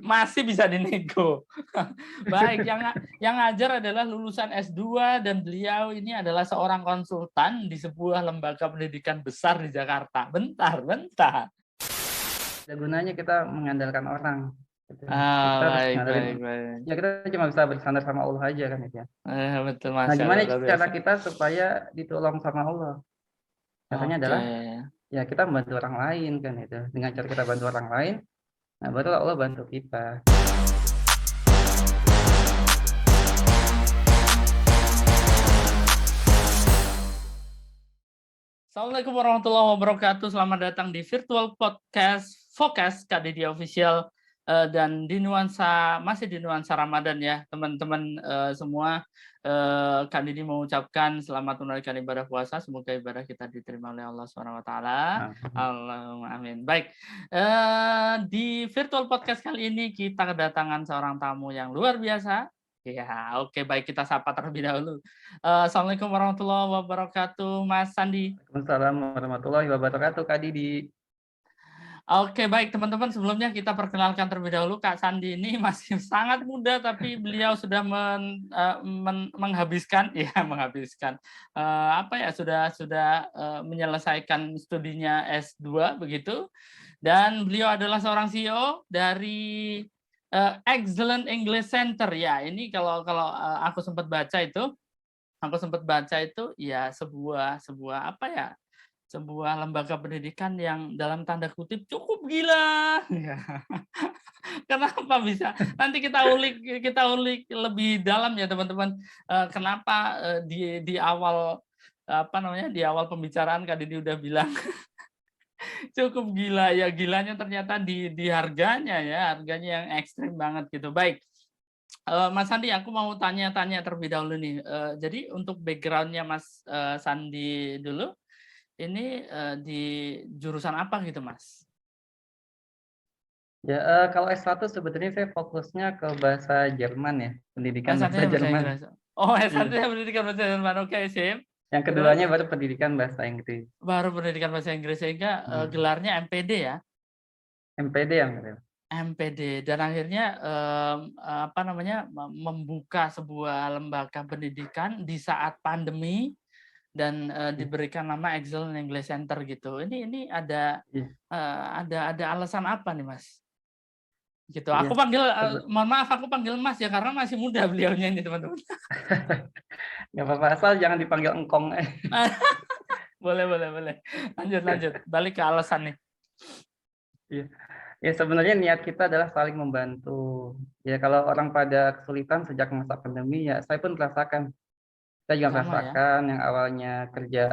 masih bisa dinego. Baik, yang ngajar adalah lulusan S2 dan beliau ini adalah seorang konsultan di sebuah lembaga pendidikan besar di Jakarta. Bentar. Ada gunanya kita mengandalkan orang, gitu. Ah, Kita harus baik. ya kita cuma bisa bersandar sama Allah aja kan itu ya. Betul, Nah, Masya Allah, gimana luar cara biasa. kita supaya ditolong sama Allah? Caranya Oke. adalah ya kita membantu orang lain kan itu. Dengan cara kita bantu orang lain, nah baru Allah bantu kita. Assalamualaikum warahmatullahi wabarakatuh. Selamat datang di virtual podcast Focus KDD Official dan masih di nuansa Ramadan ya teman-teman semua. Kak Didi mengucapkan selamat menunaikan ibadah puasa. Semoga ibadah kita diterima oleh Allah SWT. Allahumma amin. Baik, di virtual podcast kali ini kita kedatangan seorang tamu yang luar biasa. Ya, oke, baik, kita sapa terlebih dahulu. Assalamualaikum warahmatullahi wabarakatuh, Mas Sandi. Waalaikumsalam warahmatullahi wabarakatuh, Kak Didi. Oke, baik teman-teman, sebelumnya kita perkenalkan terlebih dahulu Kak Sandi ini masih sangat muda tapi beliau sudah menghabiskan sudah menyelesaikan studinya S2 begitu, dan beliau adalah seorang CEO dari Excellent English Center ya. Ini kalau aku sempat baca itu ya sebuah lembaga pendidikan yang dalam tanda kutip cukup gila. Ya. Kenapa bisa? Nanti kita ulik lebih dalam ya teman-teman. Kenapa di awal di awal pembicaraan Kak Didi udah bilang cukup gila ya, gilanya ternyata di harganya ya, harganya yang ekstrim banget gitu. Baik. Mas Sandi, aku mau tanya-tanya terlebih dahulu nih. Jadi untuk background-nya Mas Sandi dulu, ini di jurusan apa gitu, Mas? Ya, kalau S1 sebetulnya saya fokusnya ke bahasa Jerman ya, pendidikan bahasa S1-nya bahasa Jerman. Inggris. Oh, Iya. S1-nya pendidikan bahasa Jerman. Oke, sip. Yang Terus keduanya baru pendidikan bahasa Inggris. baru pendidikan bahasa Inggris sehingga gelarnya MPD ya. MPD yang betul. MPD, dan akhirnya membuka sebuah lembaga pendidikan di saat pandemi dan diberikan nama Excellent English Center gitu. Ini ada Iya. ada alasan apa nih, Mas? Gitu. Iya. Mohon maaf aku panggil Mas ya karena masih muda beliaunya ini, teman-teman. Nggak apa-apa, asal jangan dipanggil engkong. Boleh. Lanjut. Balik ke alasan nih. Iya. Ya sebenarnya niat kita adalah saling membantu. Ya kalau orang pada kesulitan sejak masa pandemi ya saya pun merasakan. Saya juga Sama ya. merasakan yang awalnya kerja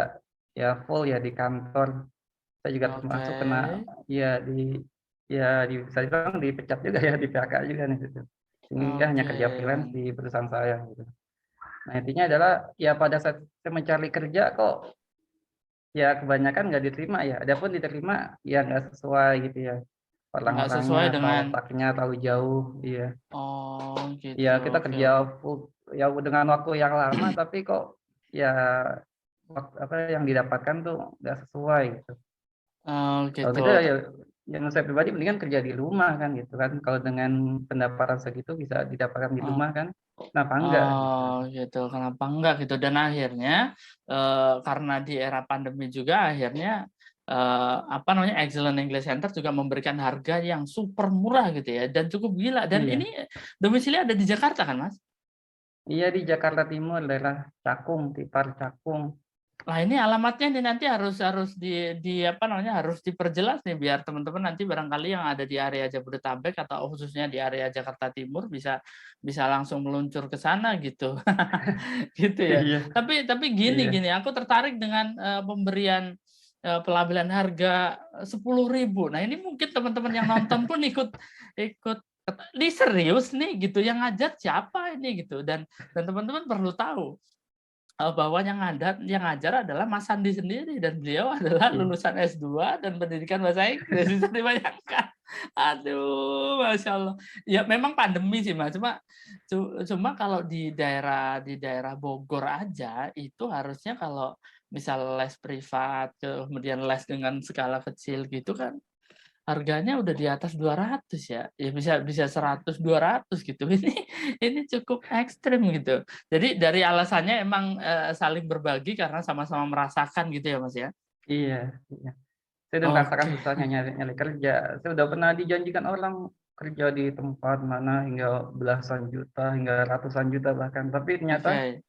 ya full ya di kantor. Saya juga termasuk kena bisa dibilang dipecat juga ya, di PHK juga nih gitu. Sehingga hanya kerja freelance di perusahaan saya gitu. Nah intinya adalah ya pada saat saya mencari kerja kok ya kebanyakan nggak diterima ya. Adapun diterima ya nggak sesuai gitu ya. Nggak sesuai Orang-orangnya atau dengan. letaknya terlalu jauh, iya. Oh gitu, Ya kita kerja oke. full ya dengan waktu yang lama tapi kok ya yang didapatkan tuh nggak sesuai gitu. Oh Kalau gitu. gitu ya yang saya pribadi mendingan kerja di rumah kan gitu kan. Kalau dengan pendapatan segitu bisa didapatkan di rumah kan, kenapa enggak gitu. Oh gitu, kenapa enggak gitu, dan akhirnya karena di era pandemi juga akhirnya Excellent English Center juga memberikan harga yang super murah gitu ya dan cukup gila, dan Iya. ini domisili ada di Jakarta kan, Mas? Iya di Jakarta Timur, daerah Cakung, Tipar Cakung. Nah ini alamatnya nih nanti harus harus diperjelas nih biar teman-teman nanti barangkali yang ada di area Jabodetabek atau khususnya di area Jakarta Timur bisa langsung meluncur ke sana gitu. Gitu ya. Iya. Tapi Iya. gini, aku tertarik dengan pemberian pelabelan harga 10.000. Nah, ini mungkin teman-teman yang nonton pun ikut ini serius nih gitu, yang ngajar siapa ini gitu, dan teman-teman perlu tahu bahwa yang ngajar adalah Mas Sandi sendiri dan beliau adalah Iya. lulusan S2 dan pendidikan bahasa Inggris. Bisa dibayangkan. Aduh, Masya Allah. Ya memang pandemi sih, Mas. Cuma kalau di daerah Bogor aja itu harusnya kalau misal les privat kemudian les dengan skala kecil gitu kan harganya udah di atas 200 ya. Ya bisa 100, 200 gitu. Ini cukup ekstrim gitu. Jadi dari alasannya emang, saling berbagi karena sama-sama merasakan gitu ya, Mas, ya? Iya, iya. Saya udah merasakan Oke, susahnya nyari nyari kerja. Saya udah pernah dijanjikan orang kerja di tempat mana hingga belasan juta, hingga ratusan juta bahkan, tapi ternyata oke.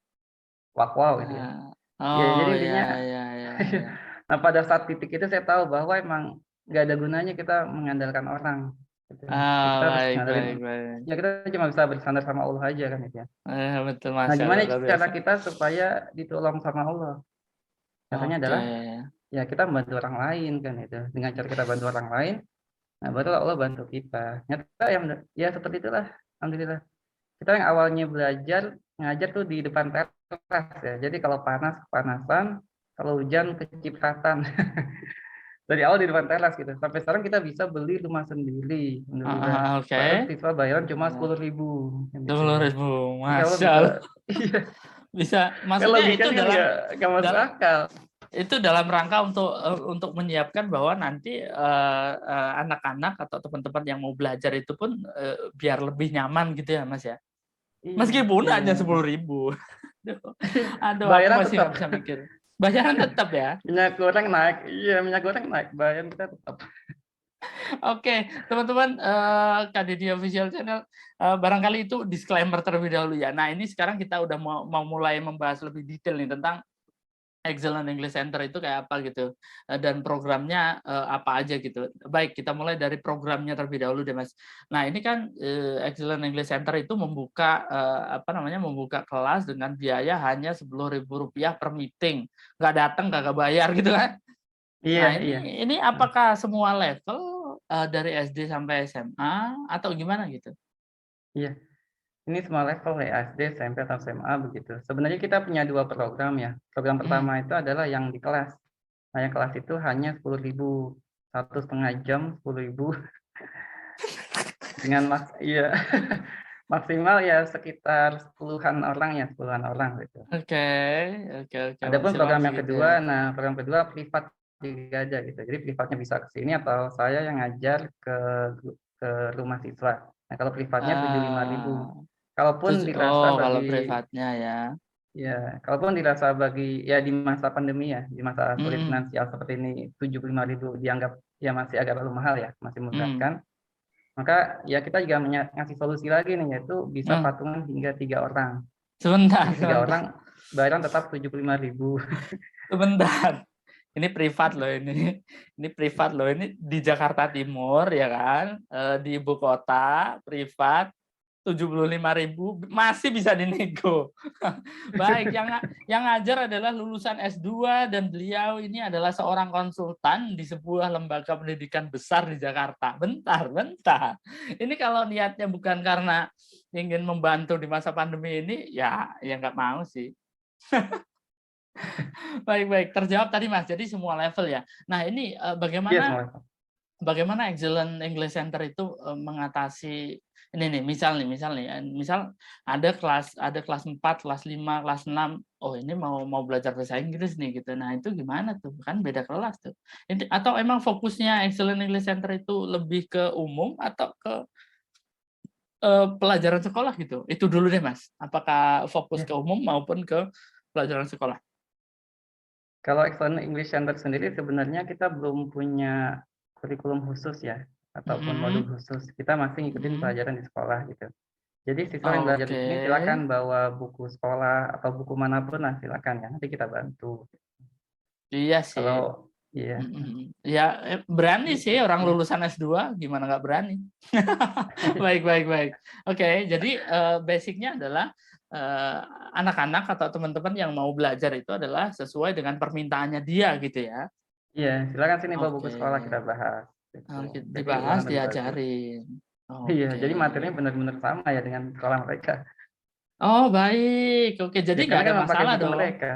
wow gitu ya. Nah, Ya oh, jadi ya intinya, ya ya ya. nah pada saat titik itu saya tahu bahwa emang nggak ada gunanya kita mengandalkan orang, gitu. Ya, kita harus Baik ngandelin, baik baik. ya kita cuma bisa bersandar sama Allah aja kan gitu ya. Betul, Nah Masya Allah, gimana luar cara biasa. kita supaya ditolong sama Allah? Caranya Oke. adalah ya kita membantu orang lain kan itu. Dengan cara kita bantu orang lain, nah baru Allah bantu kita. Nyata ya seperti itulah. Alhamdulillah. Kita yang awalnya belajar ngajar tuh di depan teras ya. Jadi kalau panas kepanasan, kalau hujan kecipratan. Dari awal di depan teras gitu. Sampai sekarang kita bisa beli rumah sendiri, alhamdulillah. Oke. Padahal siswa bayaran cuma 10.000 kan gitu. 10.000, Masya Allah Masya bisa. Allah. Iya, Bisa, kan maksudnya itu logikanya kan nggak masuk dalam akal. itu dalam rangka untuk menyiapkan bahwa nanti, anak-anak atau teman-teman yang mau belajar itu pun, biar lebih nyaman gitu ya, Mas, ya? Iya, Meskipun iya. hanya 10.000. Aduh, aku Bayaran masih tetap. nggak bisa mikir. Bayaran tetap ya? Minyak goreng naik. Iya, minyak goreng naik. Bayaran kita tetap. Oke, teman-teman, KDD Official Channel, barangkali itu disclaimer terlebih dahulu ya. Nah, ini sekarang kita udah mau mulai membahas lebih detail nih tentang Excellent English Center itu kayak apa gitu, dan programnya, apa aja gitu. Baik, kita mulai dari programnya terlebih dahulu deh, Mas. Nah, ini kan, Excellent English Center itu membuka, membuka kelas dengan biaya hanya Rp10.000 per meeting. Nggak datang, nggak bayar gitu kan. Iya, Nah, iya. ini apakah semua level, dari SD sampai SMA atau gimana gitu? Iya. Ini semua level ya, SD, SMP, atau SMA begitu. Sebenarnya kita punya dua program ya. Program Mhm. pertama itu adalah yang di kelas. Nah, yang kelas itu hanya 10.000, 1,5 jam 10.000 dengan iya maksimal ya sekitar puluhan orang gitu. Oke oke oke, Adapun maksimal program yang segitu ya? kedua, nah program kedua privat juga ada gitu. Jadi privatnya bisa ke sini atau saya yang ngajar ke rumah siswa. Nah, kalau privatnya 75.000. Ah, Kalaupun dirasa kalau bagi privatnya ya. Ya, kalaupun dirasa bagi ya di masa pandemi ya, di masa sulit Mhm finansial seperti ini 75.000 dianggap ya masih agak terlalu mahal ya, masih mhm. memberatkan. Maka ya kita juga ngasih solusi lagi nih, yaitu bisa Mmm, patungan hingga 3 orang. sebentar Jadi tiga sebentar orang bayaran tetap 75.000. sebentar. Ini privat loh ini. Ini privat loh, ini di Jakarta Timur ya kan, di ibu kota, privat, 75.000 masih bisa dinego. Baik, yang ngajar adalah lulusan S2 dan beliau ini adalah seorang konsultan di sebuah lembaga pendidikan besar di Jakarta. Bentar bentar. Ini kalau niatnya bukan karena ingin membantu di masa pandemi ini, ya nggak mau sih. Baik baik, terjawab tadi Mas, jadi semua level ya. Nah ini, Iya bagaimana semua. bagaimana Excellent English Center itu, mengatasi ini nih, misal ada kelas 4, kelas 5, kelas 6, oh ini mau belajar bahasa Inggris nih gitu. Nah itu gimana tuh? Kan beda kelas tuh. Atau emang fokusnya Excellent English Center itu lebih ke umum atau ke, pelajaran sekolah gitu? Itu dulu deh Mas, apakah fokus Ya. ke umum maupun ke pelajaran sekolah? Kalau Excellent English Center sendiri sebenarnya kita belum punya kurikulum khusus ya, ataupun modul Mhm khusus. Kita masih ngikutin mhm. pelajaran di sekolah gitu. Jadi siswa yang belajar di Oke. sini silakan bawa buku sekolah atau buku manapun lah silakan ya, nanti kita bantu. Iya sih. Kalau iya, Mhm mhm. Ya, berani sih orang iya, lulusan S2, gimana nggak berani. Baik baik baik. Oke, jadi, basic-nya adalah, eee, anak-anak atau teman-teman yang mau belajar itu adalah sesuai dengan permintaannya dia gitu ya? iya, silakan sini bawa buku Oke. sekolah kita bahas gitu. Jadi Dibahas, ulangan lebih bagus. diajarin. Iya, Oke. jadi materinya benar-benar sama ya dengan sekolah mereka. Oh baik, oke. Jadi Ya nggak karena ada kan pakai masalah buku dong? mereka.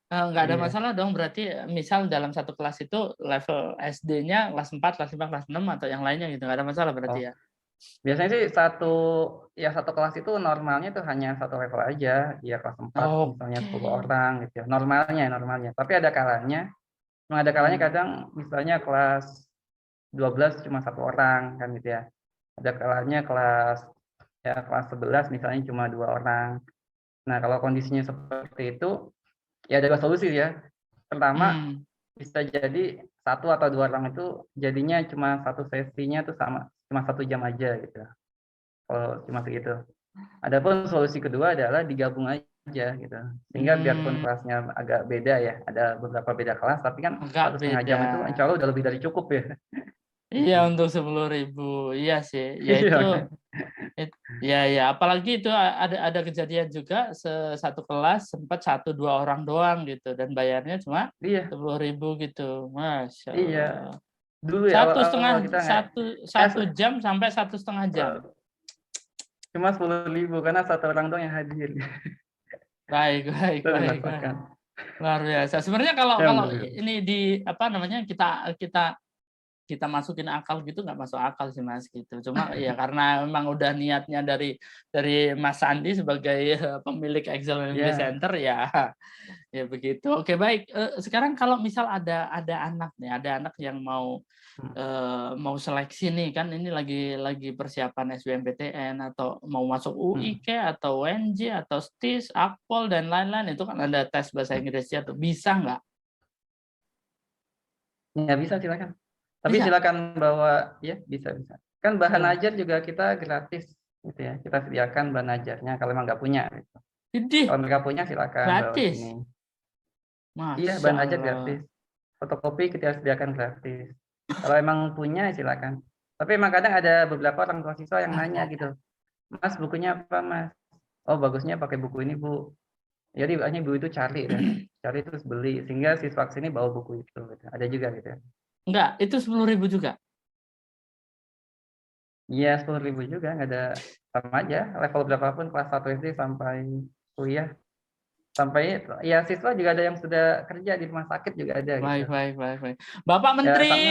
Nggak ada Iya. masalah dong berarti, misal dalam satu kelas itu level SD-nya kelas 4, kelas 5, kelas 6 atau yang lainnya gitu, nggak ada masalah berarti Oh, ya? biasanya sih satu kelas itu normalnya itu hanya satu level aja. Ya kelas 4 misalnya Oke. 10 orang gitu ya. Normalnya. Tapi ada kalanya Mmm, kadang misalnya kelas 12 cuma 1 orang kan gitu ya. Ada kalanya kelas 11 misalnya cuma 2 orang. Nah, kalau kondisinya seperti itu, ya ada 2 solusi ya. Pertama, Hmm. bisa jadi 1 atau 2 orang itu jadinya cuma satu sesinya tuh cuma 1 jam aja gitu. Kalau cuma segitu. Adapun solusi kedua adalah digabung aja gitu. Sehingga biarpun Hmm. kelasnya agak beda ya, ada beberapa beda kelas, tapi kan Agak 1,5 jam beda. itu insya Allah udah lebih dari cukup ya. Iya, Gitu. untuk 10.000. Iya sih. Ya Iya itu, kan? ya ya. Apalagi itu ada kejadian juga satu kelas sempat 1-2 orang doang gitu dan bayarnya cuma Iya, 10.000 gitu. Masya iya. Allah. Dulu ya Satu setengah awal-awal kita nggak, satu eh, satu jam sampai 1,5 jam. cuma 10.000 karena 1 orang doang yang hadir. Baik, baik, Itu baik, baik. merasakan. Luar biasa. Sebenarnya kalau kalau Alhamdulillah. ini di apa namanya kita kita kita masukin akal gitu nggak masuk akal sih Mas gitu. Cuma ya karena memang udah niatnya dari Mas Sandi sebagai pemilik Excellent English Ya, Center ya ya begitu. Oke baik. Sekarang kalau misal ada anak nih, ada anak yang mau seleksi nih kan ini lagi persiapan SBMPTN atau mau masuk UI ke atau UNJ atau STIS, Akpol dan lain-lain itu kan ada tes bahasa Inggrisnya tuh bisa nggak? ya bisa silakan. Tapi Bisa. silakan bawa, ya bisa bisa. Kan bahan Oh, ajar juga kita gratis gitu ya. Kita sediakan bahan ajarnya kalau emang nggak punya. Gitu. jadi Kalau mereka punya silakan bawa gratis. sini. Iya, Masya bahan ajar gratis. Allah. Fotokopi kita sediakan gratis. Kalau emang punya silakan. Tapi emang kadang ada beberapa orang tua siswa yang nanya gitu, Mas bukunya apa Mas? Oh bagusnya pakai buku ini Bu. Jadi hanya ibu itu cari terus beli sehingga siswa sini bawa buku itu. Gitu. Ada juga gitu ya. Enggak, itu 10.000 juga. Iya 10.000 juga nggak ada, sama aja level berapapun kelas 1 SD sampai kuliah, sampai ya siswa juga ada yang sudah kerja di rumah sakit juga ada gitu. Baik, baik, baik, baik. Bapak Ya sama. Menteri,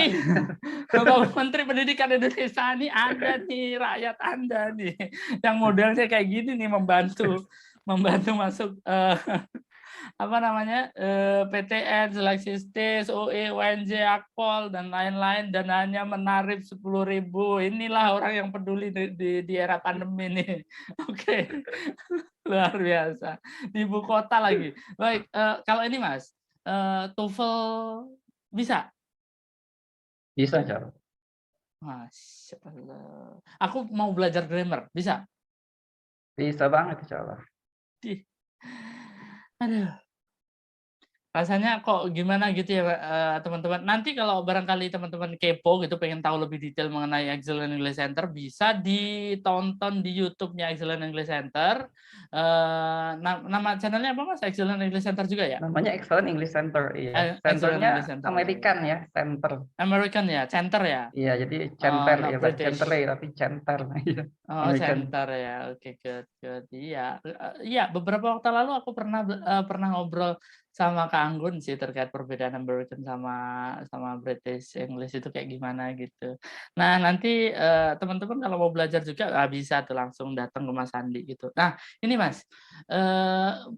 Bapak Menteri Pendidikan Indonesia ini ada nih rakyat Anda nih, yang modelnya kayak gini nih membantu masuk apa namanya PTN, seleksi STIS, UE, UNJ, Akpol dan lain-lain dan hanya menarik 10.000. Inilah orang yang peduli di era pandemi nih. Oke, luar biasa di ibu kota lagi. Baik, kalau ini Mas, TOEFL bisa? Bisa Cal. Masya Allah. Aku mau belajar grammar, bisa? Bisa banget Insya Allah. Ih, aduh. Rasanya kok gimana gitu ya, teman-teman. Nanti kalau barangkali teman-teman kepo gitu, pengen tahu lebih detail mengenai Excellent English Center, bisa ditonton di YouTube-nya Excellent English Center. Nama channelnya apa Mas? Excellent English Center juga ya? Namanya Excellent English Center, iya. Excellent Centernya English Center. American ya, center. American ya, Center ya? Iya, jadi Oh, center not ya, bukan British. center tapi center. Iya, Oh, American. center ya. Oke, good, good. Iya, iya. Beberapa waktu lalu aku pernah ngobrol sama Kak Anggun sih terkait perbedaan American sama British English itu kayak gimana gitu. Nah, nanti teman-teman kalau mau belajar juga bisa tuh langsung datang ke Mas Andi gitu. Nah, ini Mas,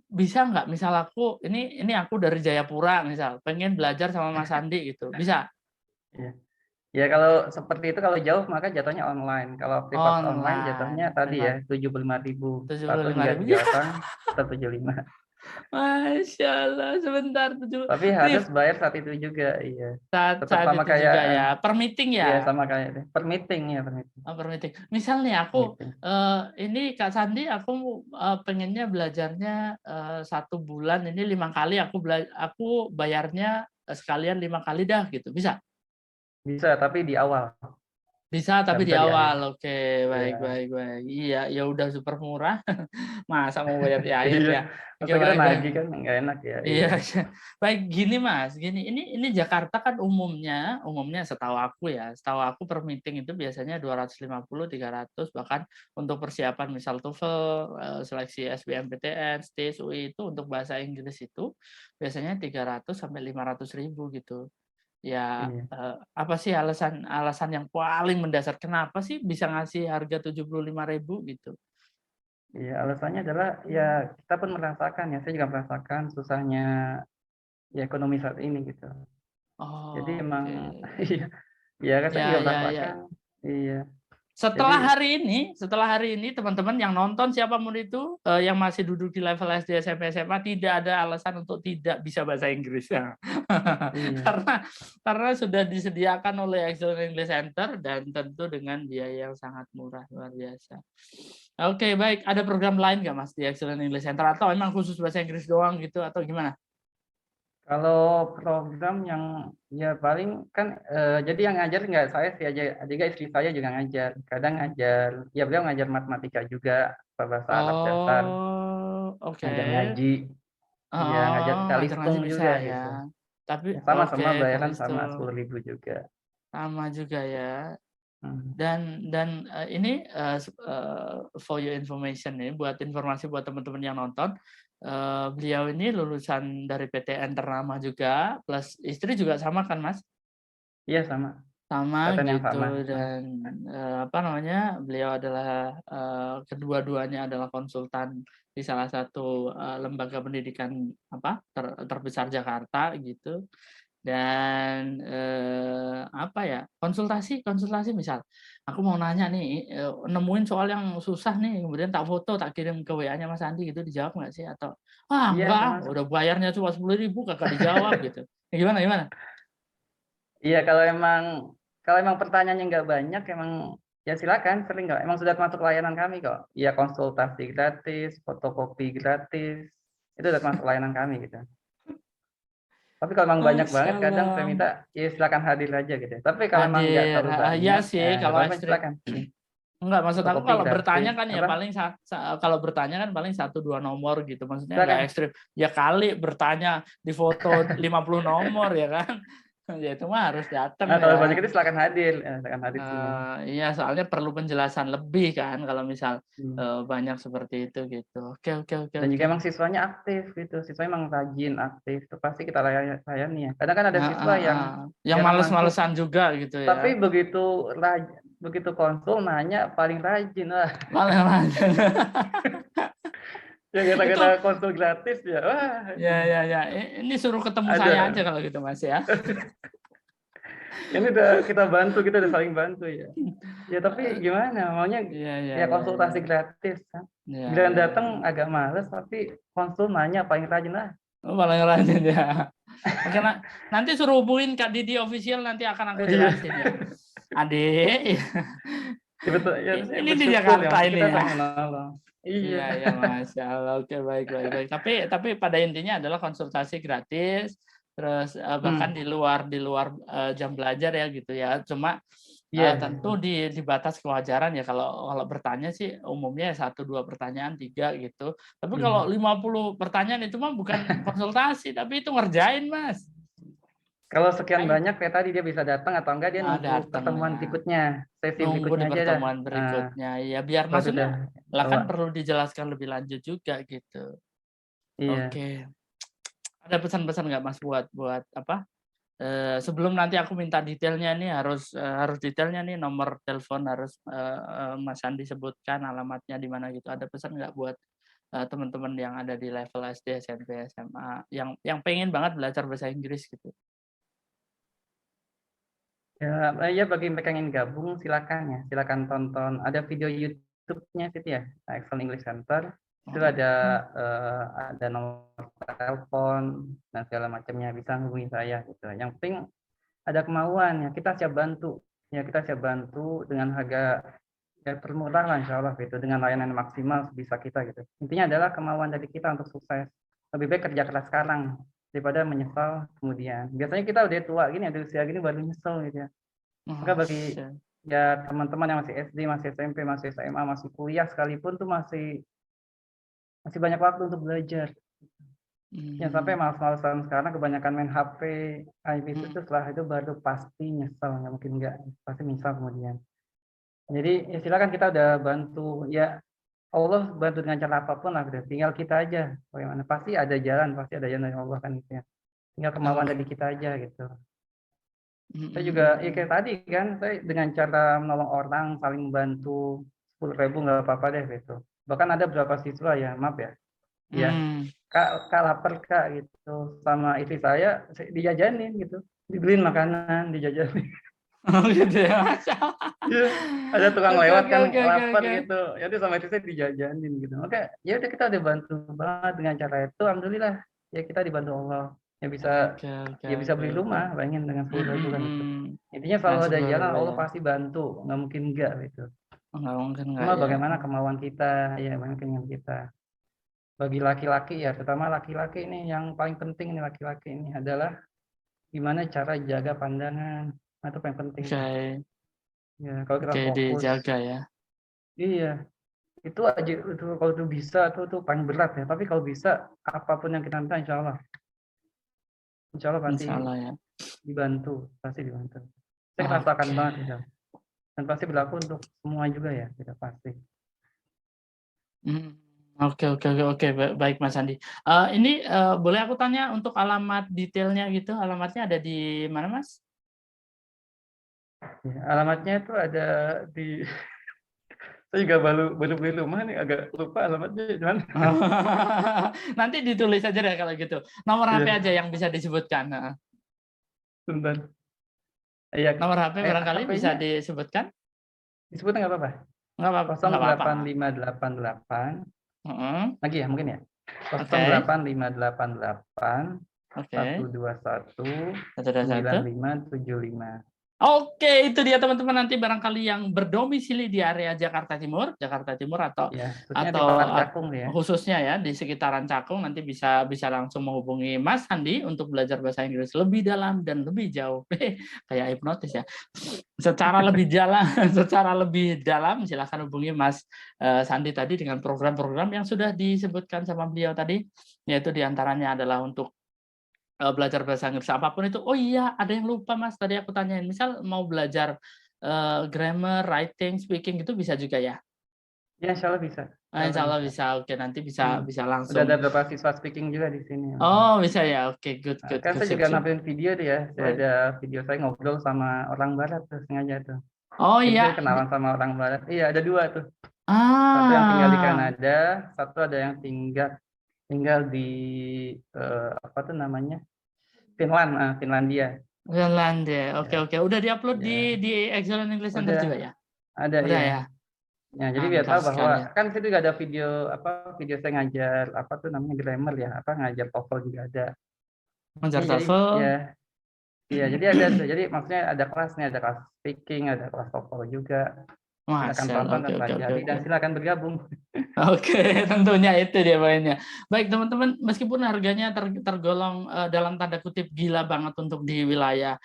bisa nggak misal ini aku dari Jayapura misal pengen belajar sama Mas Andi gitu, bisa? Iya. Ya kalau seperti itu kalau jauh maka jatuhnya online. Kalau privat online jatuhnya Online, tadi ya privat 75.000. tujuh puluh Satu lima hingga ribu 3 orang kita 75. Masya Allah, sebentar Tapi nih harus bayar saat itu juga, iya. saat Tetap saat sama itu kayak juga ya per meeting ya. iya sama kayak per meeting ya, per meeting. Oh, per meeting. Misal nih aku Meeting. ini Kak Sandi aku pengennya belajarnya 1 bulan ini 5 kali aku bayarnya sekalian 5 kali dah gitu bisa. Bisa tapi di awal, Bisa nggak tapi di bisa di akhir. awal. Oke, baik, Iya. baik, baik. Iya, ya udah super murah. Masa mau bayar di akhir Iya. ya. Oke, Masa kita baik, baik. nagih kan nggak enak ya. Iya, Iya. baik gini Mas, gini ini Jakarta kan umumnya setahu aku per meeting itu biasanya 250, 300 bahkan untuk persiapan misal TOEFL, seleksi SBMPTN, STIS, UI itu untuk bahasa Inggris itu biasanya 300 sampai 500.000 gitu. Ya, Iya. apa sih alasan yang paling mendasar kenapa sih bisa ngasih harga 75.000 gitu? Iya, alasannya adalah ya kita pun merasakan ya, saya juga merasakan susahnya ya ekonomi saat ini gitu. Jadi emang Oke. iya, Iya kan saya Ya, juga ya, ya. merasakan. Iya. Setelah Jadi hari ini teman-teman yang nonton siapapun itu yang masih duduk di level SD, SMP, SMA tidak ada alasan untuk tidak bisa bahasa Inggris ya. iya. karena sudah disediakan oleh Excellent English Center dan tentu dengan biaya yang sangat murah luar biasa. Oke, baik. Ada program lain nggak Mas di Excellent English Center atau emang khusus bahasa Inggris doang gitu atau gimana? Kalau program yang ya paling kan jadi yang ngajar nggak saya sih aja, juga istri saya juga ngajar. Kadang ngajar, ya beliau ngajar matematika juga, bahasa Arab dasar, Oh, oke. ngajar ngaji, ya ngajar Oh, ngajar ngaji kalistung bisa juga ya. gitu. Tapi Ya, sama oke, sama bayaran sama Kalisto 10.000 juga. sama juga ya. Hmm. Dan ini for your information nih, buat informasi buat teman-teman yang nonton, beliau ini lulusan dari PTN ternama juga, plus istri juga sama kan Mas? Iya sama, Sama pattern yang gitu sama. dan apa namanya, beliau adalah kedua-duanya adalah konsultan di salah satu lembaga pendidikan apa terbesar Jakarta gitu. Dan apa ya, konsultasi misal aku mau nanya nih nemuin soal yang susah nih kemudian tak foto tak kirim ke WA-nya Mas Andi gitu, dijawab nggak sih? Atau Iya enggak sama. udah bayarnya cuma 10.000 kagak dijawab gitu. Gimana gimana? Iya kalau emang pertanyaannya nggak banyak, emang ya silakan, sering kok. Emang sudah termasuk layanan kami kok. Iya konsultasi gratis, fotokopi gratis, itu udah termasuk layanan kami gitu. Tapi kalau emang banyak Masya banget, kadang saya Allah. minta ya silakan hadir aja gitu. Tapi kalau emang nggak Hadir. terlalu Iya banyak, sih nggak kalau apa-apa ekstrim. silakan. Enggak, maksud aku Fotokopi kalau bertanya gratis, kan ya apa? paling kalau bertanya kan paling 1-2 nomor gitu. Maksudnya enggak Silakan. ekstrim. Ya kali bertanya di foto 50 nomor ya kan. Ya itu mah harus datang Nah, kalau banyak ya. itu silakan hadir semua. Iya soalnya perlu penjelasan lebih kan kalau misal Hmm. banyak seperti itu gitu. Oke oke oke Dan juga oke. emang siswanya aktif gitu, siswanya emang rajin, aktif, itu pasti kita layani ya. Kadang kan ada Nah, siswa yang yang jarang masuk, males-malesan juga gitu tapi ya. begitu konsul nanya paling rajin lah. Malah Ya kita itu konsul gratis ya, wah ya ya. Ini suruh ketemu saya aja ada. kalau gitu Mas ya. Ini udah kita bantu, kita udah saling bantu ya. Ya tapi gimana, maunya Iya iya ya iya iya. konsultasi gratis kan. Iya Giliran iya datang iya. agak males, tapi konsul nanya paling rajin lah. Oh, malah ngelanjut ya. Oke, nanti suruh hubungin Kak Didi official nanti akan aku Iya, jelasin ya. Adik, ya betul, ya saya ini di bersyukur ya, Jakarta maksudnya ini kita ya. saling menolong. Iya, Iya, ya Masya Allah. Oke, baik, baik, baik. Tapi pada intinya adalah konsultasi gratis, terus bahkan hmm. di luar jam belajar ya gitu ya. Cuma Iya, tentu di batas kewajaran ya. Kalau bertanya sih umumnya 1-2 pertanyaan, 3 gitu. Tapi kalau iya. 50 pertanyaan itu mah bukan konsultasi, tapi itu ngerjain, Mas. Kalau sekian Kayak banyak kayak tadi dia bisa datang atau enggak, dia nunggu datang pertemuan ya. berikutnya, sesi Nunggu berikutnya di aja dah. pertemuan Nah, berikutnya. Ya biar kalau sudah maksudnya lah bawa. kan perlu dijelaskan lebih lanjut juga gitu. Iya. Oke. Ada pesan-pesan nggak Mas buat buat apa? Sebelum nanti aku minta detailnya nih harus detailnya nih nomor telepon harus Mas Andi sebutkan alamatnya di mana gitu. Ada pesan nggak buat teman-teman yang ada di level SD, SMP, SMA yang pengen banget belajar bahasa Inggris gitu? Ya bagi mereka yang ingin gabung silakan ya, silakan tonton. Ada video YouTube-nya situ ya, Excel English Center. Itu ada nomor telepon dan segala macamnya, bisa hubungi saya gitu. Yang penting ada kemauan ya, kita siap bantu. Ya kita siap bantu dengan harga ya termurah lah insya Allah gitu, dengan layanan maksimal sebisa kita gitu. Intinya adalah kemauan dari kita untuk sukses. Lebih baik kerja keras sekarang daripada menyesal kemudian. Biasanya kita udah tua gini, ada usia gini baru nyesel gitu ya. Maka Oh, bagi ya teman-teman yang masih SD, masih SMP, masih SMA, masih kuliah sekalipun tuh masih banyak waktu untuk belajar. Yang sampai malas-malasan sekarang kebanyakan main HP, iPad itu setelah itu baru pasti nyesel, nggak mungkin nggak, pasti menyesal kemudian. Jadi ya silakan, kita udah bantu ya, Allah bantu dengan cara apapun lah, udah tinggal kita aja bagaimana, pasti ada jalan dari Allah kan gitu ya. Tinggal kemauan dari kita aja gitu. Saya juga ya kayak tadi kan, saya dengan cara menolong orang, saling membantu, 10.000 nggak apa-apa deh gitu. Bahkan ada beberapa siswa ya, maaf ya, ya kak lapar kak gitu, sama istri saya dijajanin gitu, dibeliin makanan, dijajanin. Oh gitu ya, Masya Allah. Iya, ada tukang Oke, lewat oke, kan oke, oke, lapar oke. gitu, ya udah sama istri saya dijajanin gitu. Maka ya udah kita udah bantu banget dengan cara itu, alhamdulillah ya kita dibantu Allah. Ya bisa Oke, oke, ya bisa oke, beli oke. rumah, bayangin dengan 10 Mm, itu mm, kan itu. mm. Intinya Nah, selalu ada jalan, subhanallah Allah ya. pasti bantu, nggak mungkin enggak gitu. Nggak mungkin nggak Cuma ya. bagaimana kemauan kita, ya bagaimana keinginan kita. Bagi laki-laki ya, terutama laki-laki ini yang paling penting ini laki-laki ini adalah gimana cara jaga pandangan. Nah, itu paling penting tuh. Oke, Ya, kalau kita oke fokus, dijaga ya. iya, itu aja itu kalau itu bisa tuh paling berat ya. Tapi kalau bisa apapun yang kita minta, insya Allah pasti Insya Allah ya. dibantu, pasti dibantu. Saya rasakan Oke. banget itu. Dan pasti berlaku untuk semua juga ya, tidak pasti. Hmm, oke, oke, oke, oke. Baik Mas Andi. Ini boleh aku tanya untuk alamat detailnya gitu? Alamatnya ada di mana Mas? Ya, alamatnya itu ada di saya juga baru beli rumah nih agak lupa alamatnya di mana. Nanti ditulis aja deh kalau gitu. Nomor HP Iya, aja yang bisa disebutkan. Heeh. sebentar. Iya, Nomor HP barangkali bisa HP-nya disebutkan? disebutnya nggak apa-apa. Nggak apa-apa. Nggak apa-apa. 08588 Heeh. lagi ya mungkin ya. Oke, 08588 oke. 121 Satu dua satu. 9575. Oke, itu dia teman-teman, nanti barangkali yang berdomisili di area Jakarta Timur atau Ya, khususnya di Palat at- Cakung ya. khususnya ya di sekitaran Cakung, nanti bisa bisa langsung menghubungi Mas Handi untuk belajar bahasa Inggris lebih dalam dan lebih jauh. Kayak hipnotis ya. Secara lebih jalan, secara lebih dalam silakan hubungi Mas Sandi tadi dengan program-program yang sudah disebutkan sama beliau tadi, yaitu diantaranya adalah untuk belajar bahasa Inggris apapun itu. Oh iya, ada yang lupa Mas, tadi aku tanyain. Misal mau belajar grammar, writing, speaking itu bisa juga ya? Ya, insya Allah bisa. Insya Allah Insya Allah bisa. bisa. Oke, nanti bisa Hmm. bisa Udah langsung. ada beberapa siswa speaking juga di sini. Oh, bisa ya. Oke, good, Nah, good, kan good. saya Sip, juga sip. nampilin video tuh ya. Saya Baik. ada video saya ngobrol sama orang barat tuh sengaja tuh. Oh Jadi saya iya. kenalan sama orang barat. Iya, ada dua tuh. Satu yang tinggal di Ah, Kanada, satu ada yang tinggal tinggal di apa tuh namanya? Finlandia. Finlandia. Oke, Ya, oke. Udah diupload ya. di Excellent English Center Udah juga ya? ada Udah ya. ya. Ya, jadi biar Mantap tahu bahwa sekali. kan situ juga ada video apa video saya ngajar apa tuh namanya grammar ya, apa ngajar TOEFL juga ada. Mengejar Ini jadi ya, TOEFL. iya jadi ada tuh. Jadi maksudnya ada kelas nih, ada kelas speaking, ada kelas TOEFL juga. Silakan Masya Allah. tonton Oke, dan oke, oke, pelajari oke. dan silakan bergabung. Oke, tentunya itu dia poinnya. Baik teman-teman, meskipun harganya tergolong dalam tanda kutip gila banget untuk di wilayah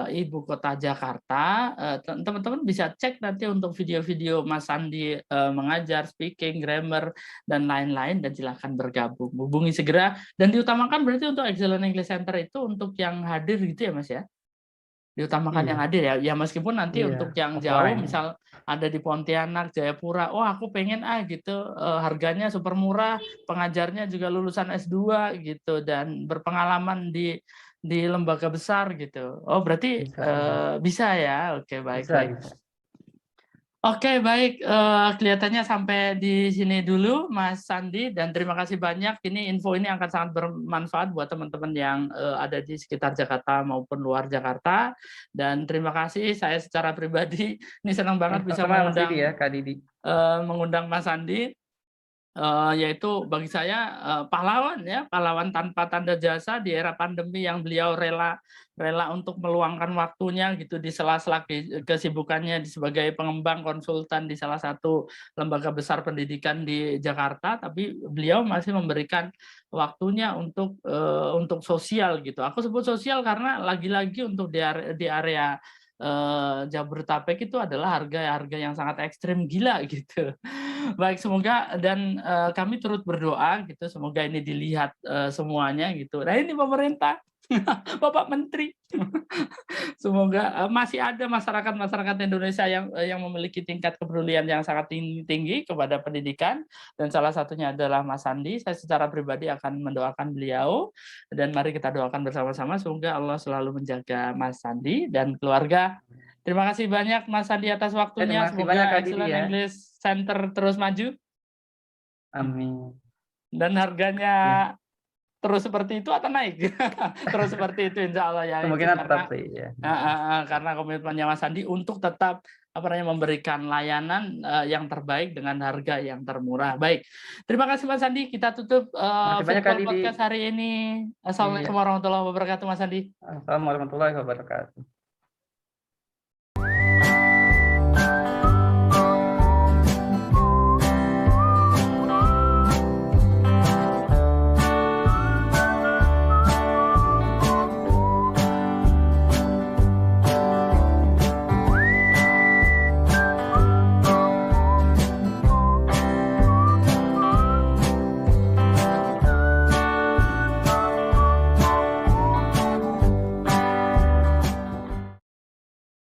ibu kota Jakarta, teman-teman bisa cek nanti untuk video-video Mas Andi mengajar speaking, grammar dan lain-lain, dan silakan bergabung. Hubungi segera, dan diutamakan berarti untuk Excellent English Center itu untuk yang hadir gitu ya Mas ya? Diutamakan yang Iya, hadir ya. Ya meskipun nanti iya, untuk yang jauh, offline. misal ada di Pontianak, Jayapura, oh aku pengen gitu, harganya super murah, pengajarnya juga lulusan S2 gitu dan berpengalaman di lembaga besar gitu. Oh berarti Bisa, bisa. bisa ya. Oke, baik, Bisa, baik. bisa. Oke, baik. Kelihatannya sampai di sini dulu, Mas Sandi, dan terima kasih banyak. Ini info ini akan sangat bermanfaat buat teman-teman yang ada di sekitar Jakarta maupun luar Jakarta. Dan terima kasih, saya secara pribadi ini senang banget bisa Sama Mas Didi ya, Kak Didi. mengundang Mas Sandi. Yaitu bagi saya pahlawan ya, pahlawan tanpa tanda jasa di era pandemi yang beliau rela untuk meluangkan waktunya gitu di sela-sela kesibukannya sebagai pengembang konsultan di salah satu lembaga besar pendidikan di Jakarta, tapi beliau masih memberikan waktunya untuk sosial gitu. Aku sebut sosial karena lagi-lagi untuk di area Jabodetabek itu adalah harga-harga yang sangat ekstrim gila gitu. Baik, semoga dan kami turut berdoa gitu, semoga ini dilihat semuanya gitu. Nah ini pemerintah, Bapak Menteri, semoga masih ada masyarakat Indonesia yang memiliki tingkat kepedulian yang sangat tinggi kepada pendidikan, dan salah satunya adalah Mas Sandi. Saya secara pribadi akan mendoakan beliau, dan mari kita doakan bersama-sama semoga Allah selalu menjaga Mas Sandi dan keluarga. Terima kasih banyak Mas Sandi atas Ya, terima waktunya. kasih banyak Semoga Kak Didi Excellent ya. English Center terus maju Amin. dan harganya Ya, terus seperti itu atau naik? Terus seperti itu insya Allah ya. Itu Kemungkinan tetap karena sih ya. karena komitmennya Mas Andi untuk tetap memberikan layanan yang terbaik dengan harga yang termurah. Baik, terima kasih Mas Andi. Kita tutup Masih banyak virtual kali podcast hari ini. Assalamualaikum warahmatullahi wabarakatuh, Mas Andi. Assalamualaikum warahmatullahi wabarakatuh.